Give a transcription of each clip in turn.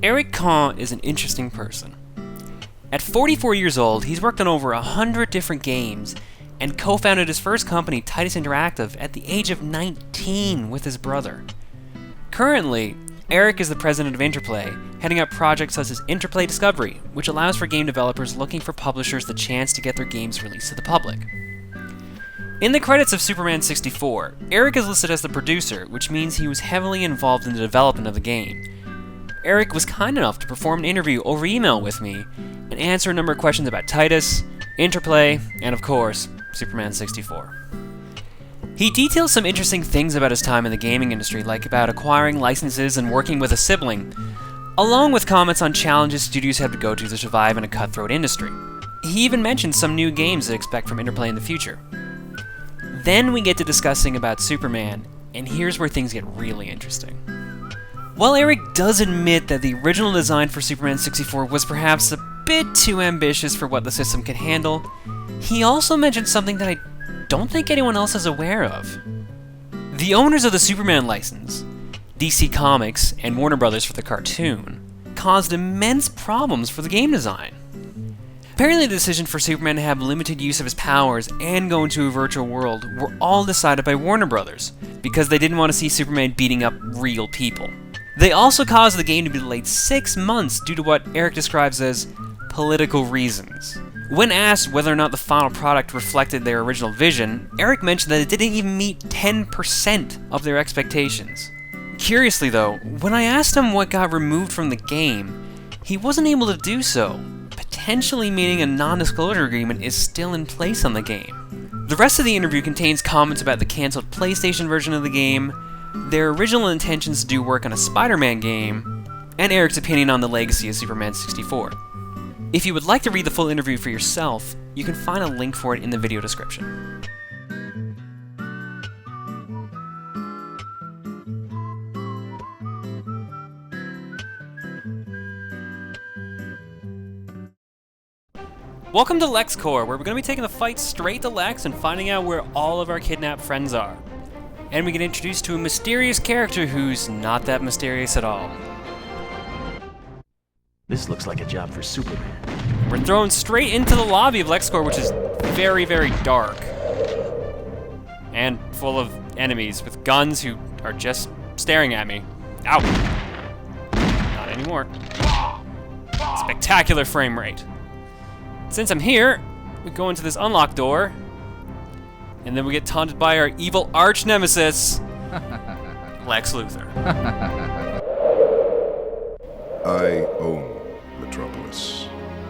Eric Kahn is an interesting person. At 44 years old, he's worked on over 100 different games and co-founded his first company, Titus Interactive, at the age of 19 with his brother. Currently, Eric is the president of Interplay, heading up projects such as Interplay Discovery, which allows for game developers looking for publishers the chance to get their games released to the public. In the credits of Superman 64, Eric is listed as the producer, which means he was heavily involved in the development of the game. Eric was kind enough to perform an interview over email with me and answer a number of questions about Titus, Interplay, and of course, Superman 64. He details some interesting things about his time in the gaming industry, like about acquiring licenses and working with a sibling, along with comments on challenges studios have to go to survive in a cutthroat industry. He even mentions some new games to expect from Interplay in the future. Then we get to discussing about Superman, and here's where things get really interesting. While Eric does admit that the original design for Superman 64 was perhaps a bit too ambitious for what the system could handle, he also mentioned something that I don't think anyone else is aware of. The owners of the Superman license, DC Comics and Warner Brothers for the cartoon, caused immense problems for the game design. Apparently the decision for Superman to have limited use of his powers and go into a virtual world were all decided by Warner Brothers, because they didn't want to see Superman beating up real people. They also caused the game to be delayed 6 months due to what Eric describes as political reasons. When asked whether or not the final product reflected their original vision, Eric mentioned that it didn't even meet 10% of their expectations. Curiously though, when I asked him what got removed from the game, he wasn't able to do so, potentially meaning a non-disclosure agreement is still in place on the game. The rest of the interview contains comments about the cancelled PlayStation version of the game, their original intentions to do work on a Spider-Man game, and Eric's opinion on the legacy of Superman 64. If you would like to read the full interview for yourself, you can find a link for it in the video description. Welcome to Lexcorp, where we're going to be taking the fight straight to Lex and finding out where all of our kidnapped friends are. And we get introduced to a mysterious character who's not that mysterious at all. This looks like a job for Superman. We're thrown straight into the lobby of Lexcorp, which is very, very dark. And full of enemies with guns who are just staring at me. Ow! Not anymore. Spectacular frame rate. Since I'm here, we go into this unlocked door, and then we get taunted by our evil arch nemesis, Lex Luthor. I own Metropolis.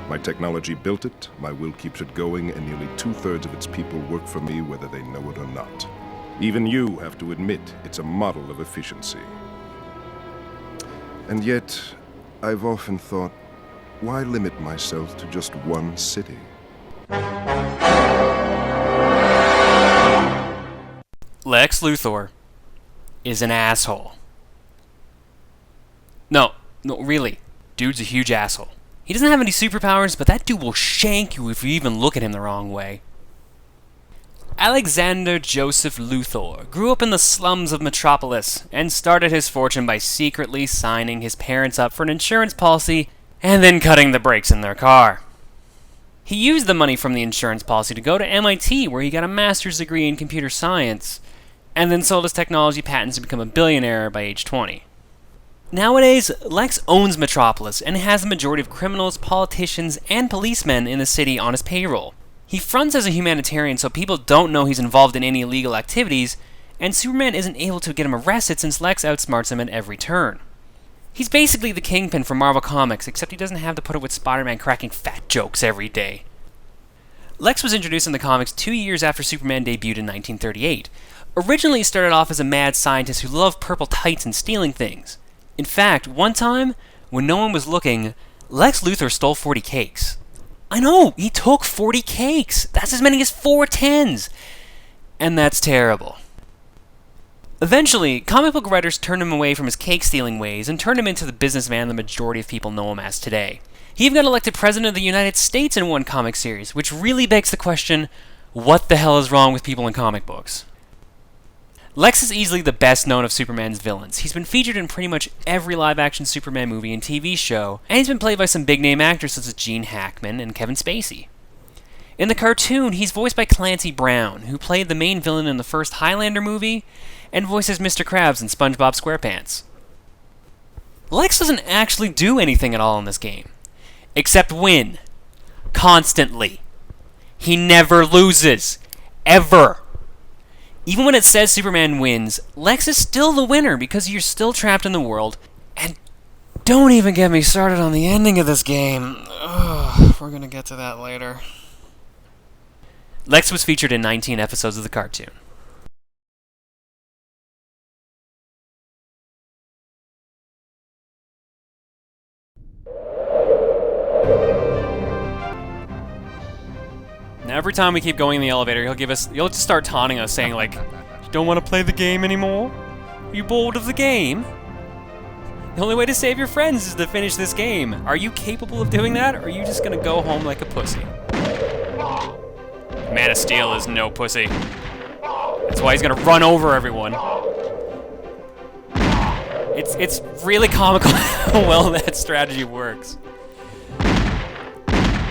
My technology built it, my will keeps it going, and nearly 2/3 of its people work for me whether they know it or not. Even you have to admit it's a model of efficiency. And yet, I've often thought, why limit myself to just one city? Lex Luthor is an asshole. No, really. Dude's a huge asshole. He doesn't have any superpowers, but that dude will shank you if you even look at him the wrong way. Alexander Joseph Luthor grew up in the slums of Metropolis and started his fortune by secretly signing his parents up for an insurance policy and then cutting the brakes in their car. He used the money from the insurance policy to go to MIT, where he got a master's degree in computer science, and then sold his technology patents to become a billionaire by age 20. Nowadays, Lex owns Metropolis and has the majority of criminals, politicians, and policemen in the city on his payroll. He fronts as a humanitarian so people don't know he's involved in any illegal activities, and Superman isn't able to get him arrested since Lex outsmarts him at every turn. He's basically the Kingpin from Marvel Comics, except he doesn't have to put up with Spider-Man cracking fat jokes every day. Lex was introduced in the comics 2 years after Superman debuted in 1938. Originally he started off as a mad scientist who loved purple tights and stealing things. In fact, one time, when no one was looking, Lex Luthor stole 40 cakes. I know, he took 40 cakes! That's as many as 4 10s! And that's terrible. Eventually, comic book writers turned him away from his cake-stealing ways and turned him into the businessman the majority of people know him as today. He even got elected President of the United States in one comic series, which really begs the question, what the hell is wrong with people in comic books? Lex is easily the best known of Superman's villains. He's been featured in pretty much every live-action Superman movie and TV show, and he's been played by some big-name actors such as Gene Hackman and Kevin Spacey. In the cartoon, he's voiced by Clancy Brown, who played the main villain in the first Highlander movie, and voices Mr. Krabs in SpongeBob SquarePants. Lex doesn't actually do anything at all in this game, except win. Constantly. He never loses. Ever. Even when it says Superman wins, Lex is still the winner because you're still trapped in the world. And don't even get me started on the ending of this game. Ugh, we're gonna get to that later. Lex was featured in 19 episodes of the cartoon. Now every time we keep going in the elevator, he'll just start taunting us, saying like, "You don't want to play the game anymore? Are you bored of the game? The only way to save your friends is to finish this game. Are you capable of doing that, or are you just gonna go home like a pussy?" Man of Steel is no pussy. That's why he's gonna run over everyone. It's really comical how well that strategy works.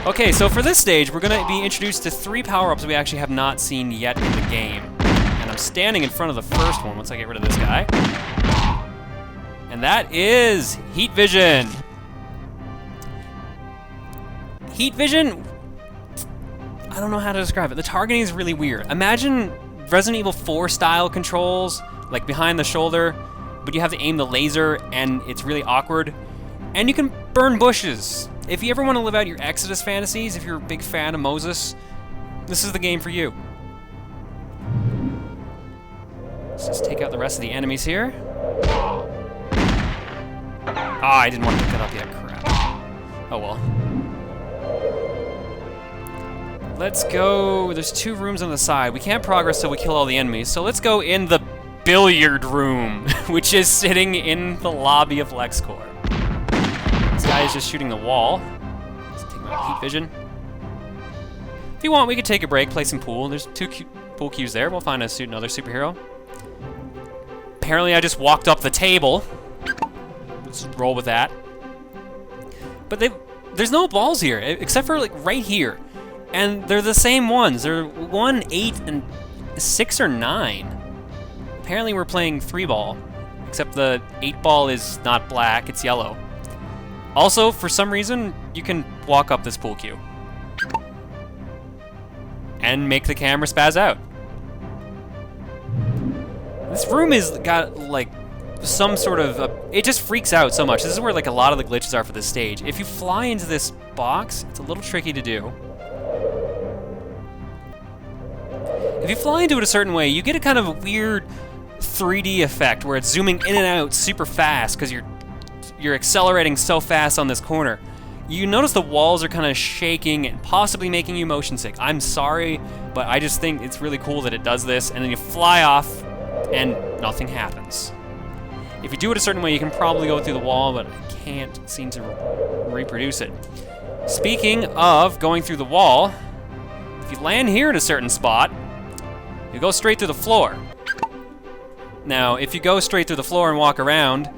Okay, so for this stage, we're going to be introduced to 3 power-ups we actually have not seen yet in the game. And I'm standing in front of the first one once I get rid of this guy. And that is Heat Vision. Heat Vision, I don't know how to describe it. The targeting is really weird. Imagine Resident Evil 4 style controls, like behind the shoulder, but you have to aim the laser and it's really awkward. And you can burn bushes. If you ever want to live out your Exodus fantasies, if you're a big fan of Moses, this is the game for you. Let's just take out the rest of the enemies here. Ah, I didn't want to pick that up yet, crap. Oh well. Let's go, there's 2 rooms on the side. We can't progress till we kill all the enemies, so let's go in the billiard room, which is sitting in the lobby of Lexcorp. This guy is just shooting the wall. Let's take my heat vision. If you want, we could take a break, play some pool. There's 2 pool cues there. We'll find another superhero. Apparently I just walked up the table. Let's roll with that. But there's no balls here, except for like right here. And they're the same ones. They're 1, 8, and 6 or 9. Apparently we're playing 3-ball, except the 8-ball is not black, it's yellow. Also, for some reason, you can walk up this pool cue and make the camera spaz out. This room has got like some sort of it just freaks out so much. This is where like a lot of the glitches are for this stage. If you fly into this box, it's a little tricky to do. If you fly into it a certain way, you get a kind of a weird 3D effect where it's zooming in and out super fast because you're accelerating so fast on this corner. You notice the walls are kind of shaking and possibly making you motion sick. I'm sorry, but I just think it's really cool that it does this, and then you fly off and nothing happens. If you do it a certain way, you can probably go through the wall, but I can't seem to reproduce it. Speaking of going through the wall, if you land here at a certain spot, you go straight through the floor. Now, if you go straight through the floor and walk around,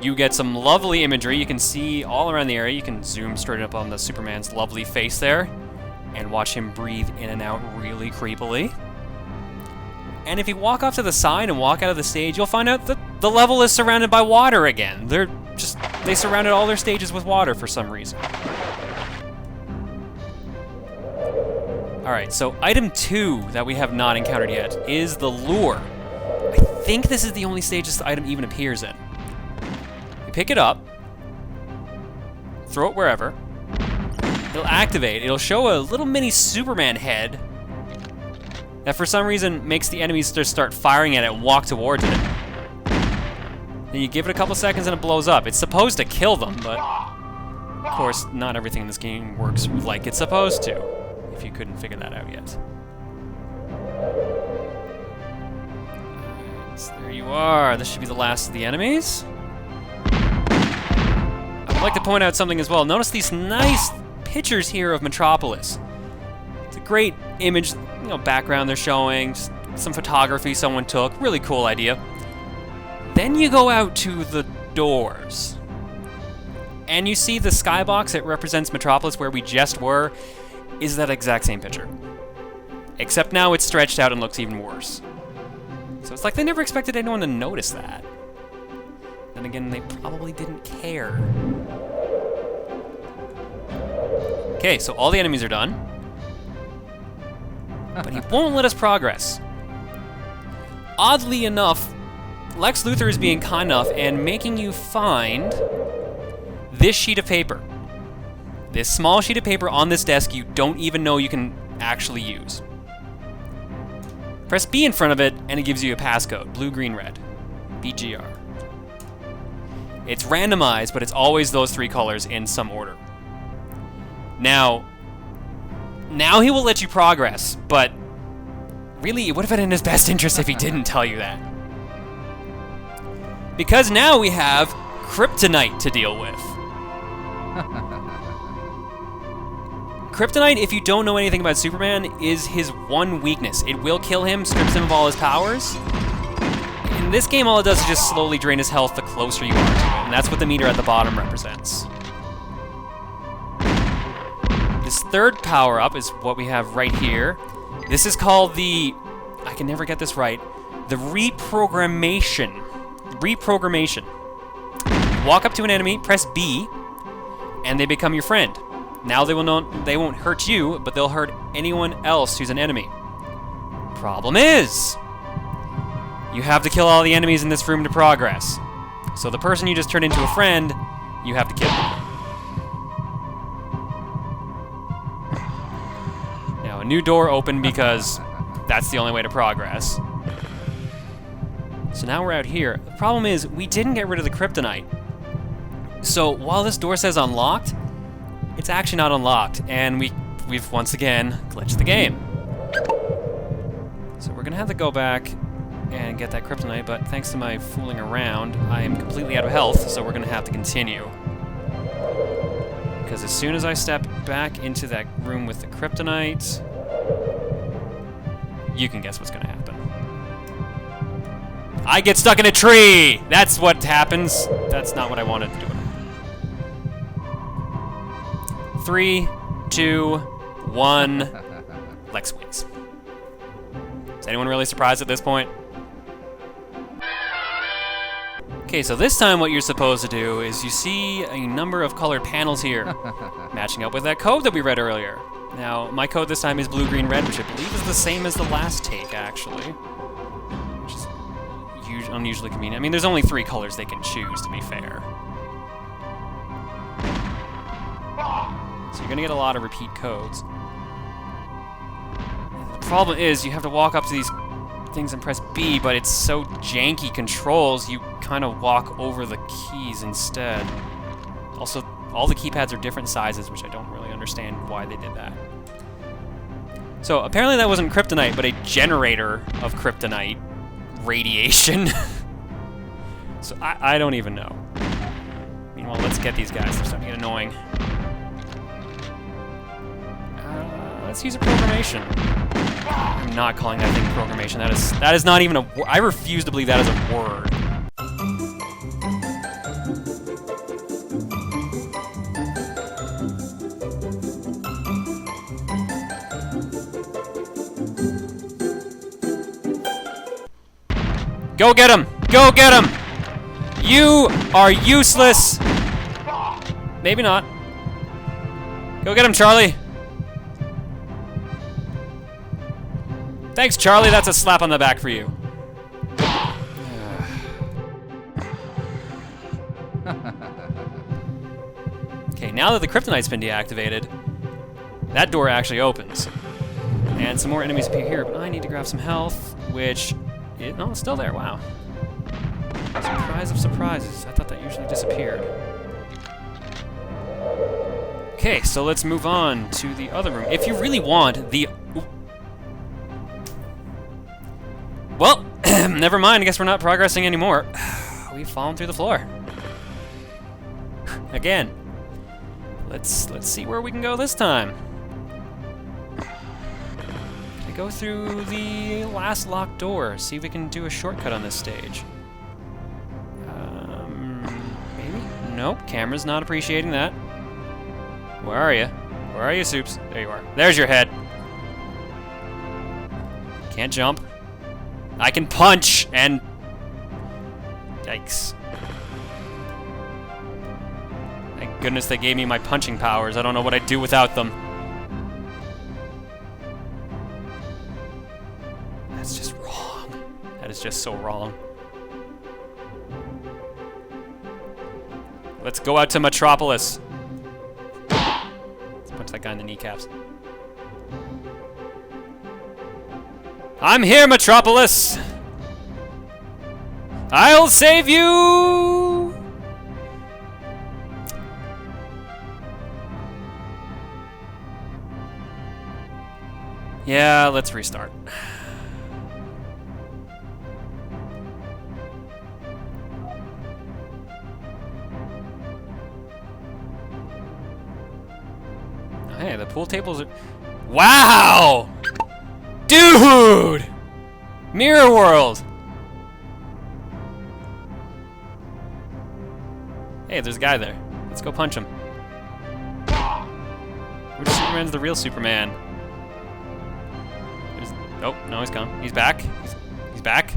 you get some lovely imagery. You can see all around the area. You can zoom straight up on the Superman's lovely face there and watch him breathe in and out really creepily. And if you walk off to the side and walk out of the stage, you'll find out that the level is surrounded by water again. They surrounded all their stages with water for some reason. Alright, so item 2 that we have not encountered yet is the lure. I think this is the only stage this item even appears in. You pick it up, throw it wherever, it'll activate, it'll show a little mini Superman head that for some reason makes the enemies just start firing at it and walk towards it. Then you give it a couple seconds and it blows up. It's supposed to kill them, but of course not everything in this game works like it's supposed to, if you couldn't figure that out yet. So there you are. This should be the last of the enemies. I'd like to point out something as well. Notice these nice pictures here of Metropolis. It's a great image, background they're showing. Just some photography someone took. Really cool idea. Then you go out to the doors. And you see the skybox that represents Metropolis where we just were is that exact same picture. Except now it's stretched out and looks even worse. So it's like they never expected anyone to notice that. Then again, they probably didn't care. Okay, so all the enemies are done. But he won't let us progress. Oddly enough, Lex Luthor is being kind enough and making you find this sheet of paper. This small sheet of paper on this desk you don't even know you can actually use. Press B in front of it and it gives you a passcode. Blue, green, red. BGR. It's randomized, but it's always those three colors in some order. Now he will let you progress, but really, it would have been in his best interest if he didn't tell you that. Because now we have kryptonite to deal with. Kryptonite, if you don't know anything about Superman, is his one weakness. It will kill him, strips him of all his powers. In this game, all it does is just slowly drain his health the closer you are to it, and that's what the meter at the bottom represents. This third power-up is what we have right here. This is called the... I can never get this right. The Reprogrammation. Reprogrammation. Walk up to an enemy, press B, and they become your friend. Now they won't hurt you, but they'll hurt anyone else who's an enemy. Problem is, you have to kill all the enemies in this room to progress. So the person you just turned into a friend, you have to kill. Now a new door opened because that's the only way to progress. So now we're out here. The problem is, we didn't get rid of the kryptonite. So while this door says unlocked, it's actually not unlocked, and we've once again glitched the game. So we're gonna have to go back and get that kryptonite, but thanks to my fooling around, I am completely out of health, so we're gonna have to continue. Because as soon as I step back into that room with the kryptonite, you can guess what's gonna happen. I get stuck in a tree! That's what happens. That's not what I wanted to do. 3, 2, 1, Lex wins. Is anyone really surprised at this point? Okay, so this time what you're supposed to do is you see a number of colored panels here, matching up with that code that we read earlier. Now, my code this time is blue, green, red, which I believe is the same as the last take, actually. Which is unusually convenient. I mean, there's only 3 colors they can choose, to be fair. So you're gonna get a lot of repeat codes. The problem is you have to walk up to these things and press B, but it's so janky controls, you kind of walk over the keys instead. Also, all the keypads are different sizes, which I don't really understand why they did that. So apparently that wasn't kryptonite, but a generator of kryptonite radiation. So I don't even know. Meanwhile, let's get these guys. They're starting to get annoying. Let's use a programmation. I'm not calling that thing programmation. That is not even a word. I refuse to believe that is a word. Go get him! Go get him! You are useless! Maybe not. Go get him, Charlie! Thanks, Charlie. That's a slap on the back for you. Okay, now that the kryptonite's been deactivated, that door actually opens. And some more enemies appear here, but I need to grab some health, which... no, it's still there. Wow. Surprise of surprises. I thought that usually disappeared. Okay, so let's move on to the other room. If you really want the... Well, never mind. I guess we're not progressing anymore. We've fallen through the floor. Again. Let's see where we can go this time. Can I go through the last locked door. See if we can do a shortcut on this stage. Maybe? Nope, camera's not appreciating that. Where are you? Where are you, Soups? There you are. There's your head. Can't jump. I can punch and... Yikes. Thank goodness they gave me my punching powers. I don't know what I'd do without them. That's just wrong. That is just so wrong. Let's go out to Metropolis. Let's punch that guy in the kneecaps. I'm here, Metropolis! I'll save you! Yeah, let's restart. Hey, the pool tables are... Wow! Dude! Mirror World! Hey, there's a guy there. Let's go punch him. Which Superman's the real Superman? Oh, no, he's gone. He's back. He's back.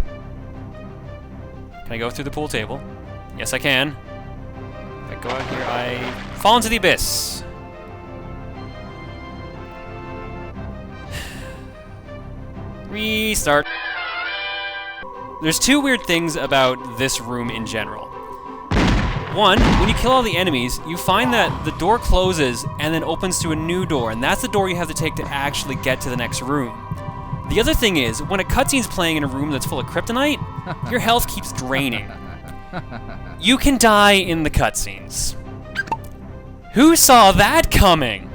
Can I go through the pool table? Yes, I can. If I go out here, I fall into the abyss. Restart. There's two weird things about this room in general. One, when you kill all the enemies, you find that the door closes and then opens to a new door, and that's the door you have to take to actually get to the next room. The other thing is, when a cutscene's playing in a room that's full of kryptonite, your health keeps draining. You can die in the cutscenes. Who saw that coming?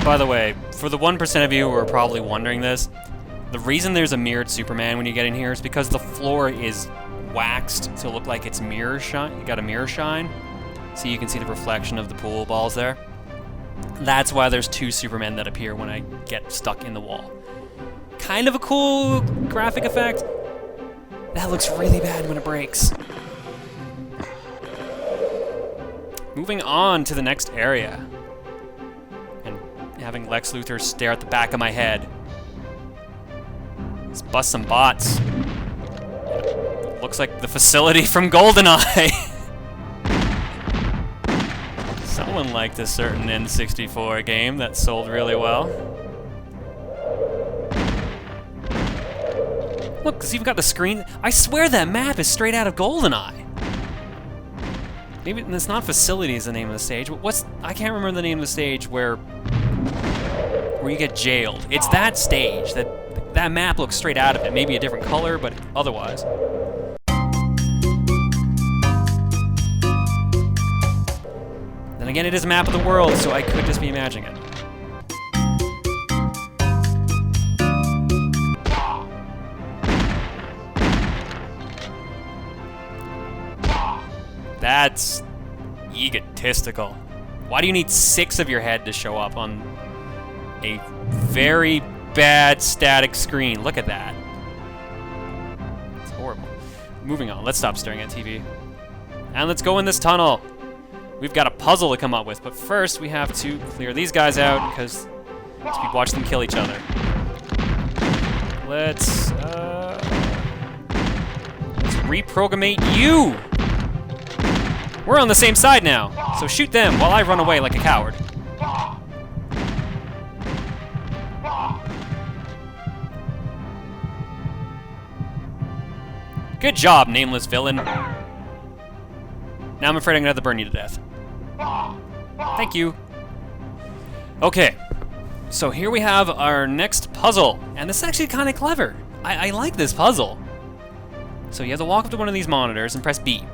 By the way, for the 1% of you who are probably wondering this, the reason there's a mirrored Superman when you get in here is because the floor is waxed to look like it's mirror shine. You got a mirror shine, so you can see the reflection of the pool balls there. That's why there's two Supermen that appear when I get stuck in the wall. Kind of a cool graphic effect. That looks really bad when it breaks. Moving on to the next area. And having Lex Luthor stare at the back of my head. Let's bust some bots. Looks like the facility from GoldenEye. Someone liked a certain N64 game that sold really well. Look, it's even got the screen. I swear that map is straight out of GoldenEye. Maybe it's not Facility is the name of the stage. But I can't remember the name of the stage where you get jailed. It's that stage. That map looks straight out of it. Maybe a different color, but otherwise. Then again, it is a map of the world, so I could just be imagining it. That's egotistical. Why do you need 6 of your head to show up on a very bad static screen? Look at that. It's horrible. Moving on. Let's stop staring at TV. And let's go in this tunnel. We've got a puzzle to come up with, but first we have to clear these guys out because we watch them kill each other. Let's reprogrammate you. We're on the same side now, so shoot them while I run away like a coward. Good job, nameless villain. Now I'm afraid I'm gonna have to burn you to death. Thank you. Okay, so here we have our next puzzle, and this is actually kind of clever. I like this puzzle. So you have to walk up to one of these monitors and press B.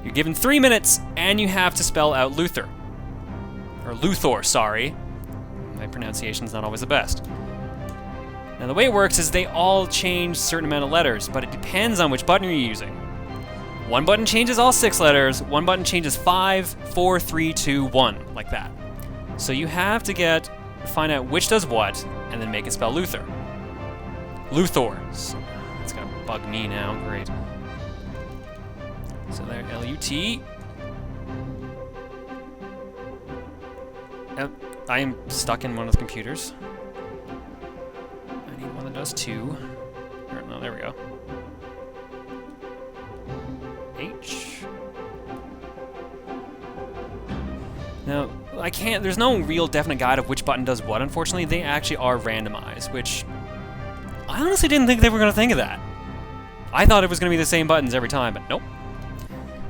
You're given 3 minutes, and you have to spell out Luthor. Or Luthor, sorry. My pronunciation's not always the best. Now the way it works is they all change a certain amount of letters, but it depends on which button you're using. One button changes all 6 letters, one button changes 5, 4, 3, 2, 1, like that. So you have to get find out which does what, and then make it spell Luthor. Luthor. So, it's gonna bug me now. Great. So there, L-U-T. I am stuck in one of the computers. I need one that does 2. Or, no, there we go. H. Now, I can't, there's no real definite guide of which button does what, unfortunately. They actually are randomized, which I honestly didn't think they were going to think of that. I thought it was going to be the same buttons every time, but nope.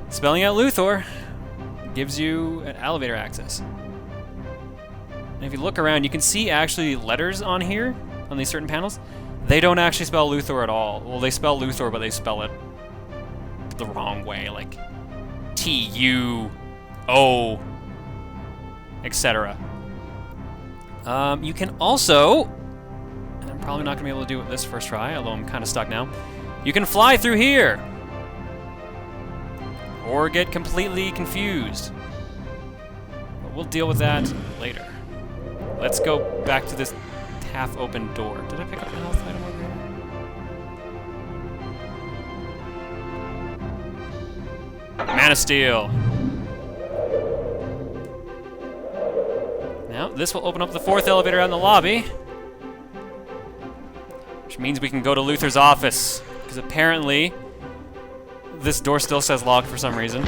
Spelling out Luthor gives you an elevator access. And if you look around, you can see actually letters on here, on these certain panels. They don't actually spell Luthor at all. Well, they spell Luthor, but they spell it the wrong way, like T-U-O, etc. You can also, and I'm probably not going to be able to do it this first try, although I'm kind of stuck now. You can fly through here, or get completely confused. But we'll deal with that later. Let's go back to this half-open door. Did I pick up a health item over here? Man of Steel. Now, this will open up the 4th elevator out in the lobby. Which means we can go to Luthor's office. Because apparently, this door still says locked for some reason.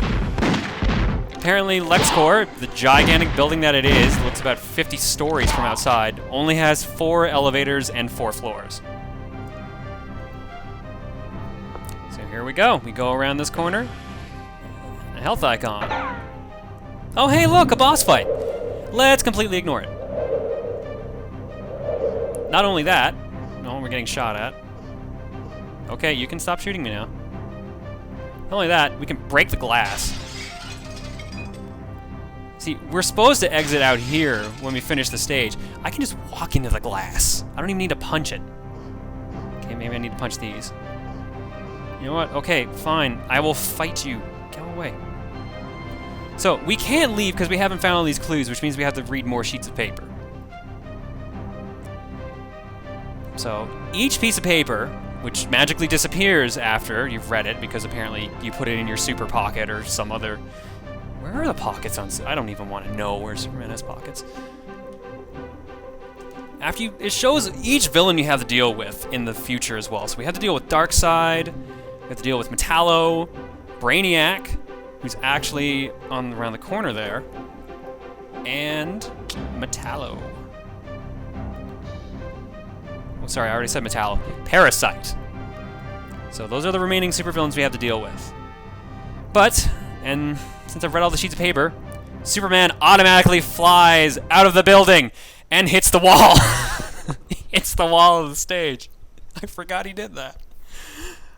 Apparently, Lexcorp, the gigantic building that it is, looks about 50 stories from outside, only has 4 elevators and 4 floors. So here we go. We go around this corner. A health icon. Oh, hey, look, a boss fight. Let's completely ignore it. Not only that, no, we're getting shot at. Okay, you can stop shooting me now. Not only that, we can break the glass. See, we're supposed to exit out here when we finish the stage. I can just walk into the glass. I don't even need to punch it. Okay, maybe I need to punch these. You know what? Okay, fine. I will fight you. Go away. So, we can't leave because we haven't found all these clues, which means we have to read more sheets of paper. So, each piece of paper, which magically disappears after you've read it, because apparently you put it in your super pocket or some other... Where are the pockets on... I don't even want to know where Superman has pockets. After you... It shows each villain you have to deal with in the future as well. So we have to deal with Darkseid, we have to deal with Metallo, Brainiac, who's actually around the corner there, and Metallo. Oh, sorry, I already said Metallo. Parasite. So those are the remaining supervillains we have to deal with. But, and since I've read all the sheets of paper, Superman automatically flies out of the building and hits the wall. Hits the wall of the stage. I forgot he did that.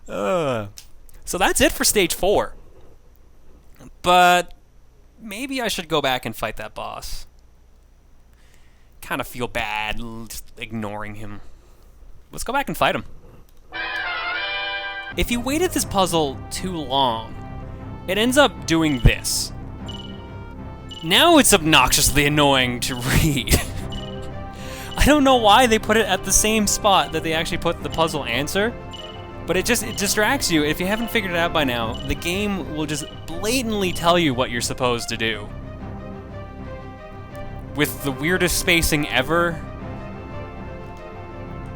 So that's it for stage 4. But maybe I should go back and fight that boss. Kind of feel bad just ignoring him. Let's go back and fight him. If you wait at this puzzle too long, it ends up doing this. Now it's obnoxiously annoying to read. I don't know why they put it at the same spot that they actually put the puzzle answer, but it distracts you. If you haven't figured it out by now, the game will just blatantly tell you what you're supposed to do. With the weirdest spacing ever.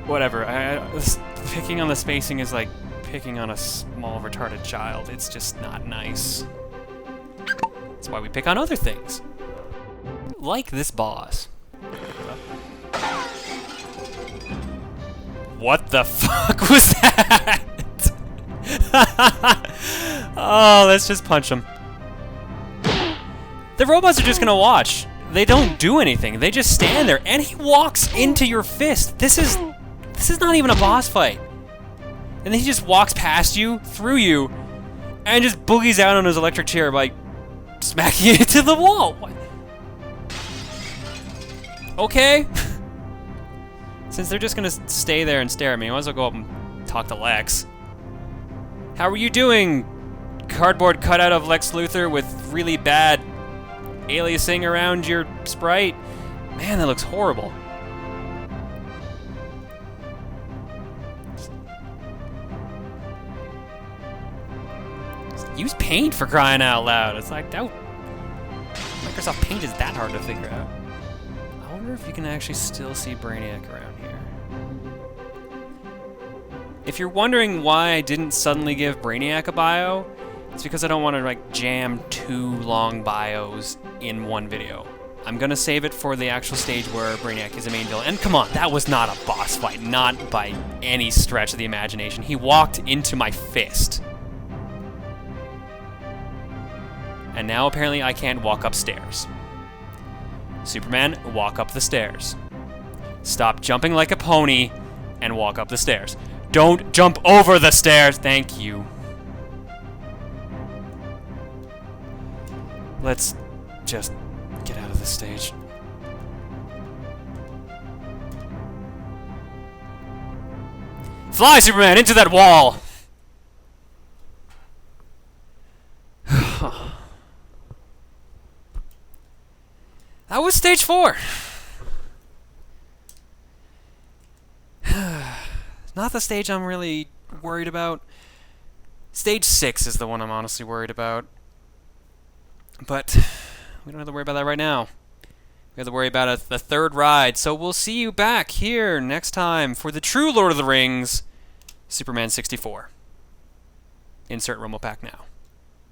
Whatever, picking on the spacing is like picking on a small retarded child. It's just not nice. That's why we pick on other things. Like this boss. What the fuck was that? Oh, let's just punch him. The robots are just gonna watch. They don't do anything. They just stand there, and he walks into your fist. This is not even a boss fight. And then he just walks past you, through you, and just boogies out on his electric chair by smacking it into the wall. What? Okay. Since they're just gonna stay there and stare at me, I might as well go up and talk to Lex. How are you doing, cardboard cutout of Lex Luthor with really bad aliasing around your sprite? Man, that looks horrible. Use Paint for crying out loud. It's like, that Microsoft Paint is that hard to figure out. I wonder if you can actually still see Brainiac around here. If you're wondering why I didn't suddenly give Brainiac a bio, it's because I don't want to like jam 2 long bios in one video. I'm gonna save it for the actual stage where Brainiac is a main villain. And come on, that was not a boss fight, not by any stretch of the imagination. He walked into my fist. And now apparently I can't walk upstairs. Superman, walk up the stairs. Stop jumping like a pony and walk up the stairs. Don't jump over the stairs! Thank you. Let's just get out of this stage. Fly, Superman, into that wall! That was stage 4. Not the stage I'm really worried about. Stage 6 is the one I'm honestly worried about. But we don't have to worry about that right now. We have to worry about the 3rd ride. So we'll see you back here next time for the true Lord of the Rings, Superman 64. Insert Rumble Pack now.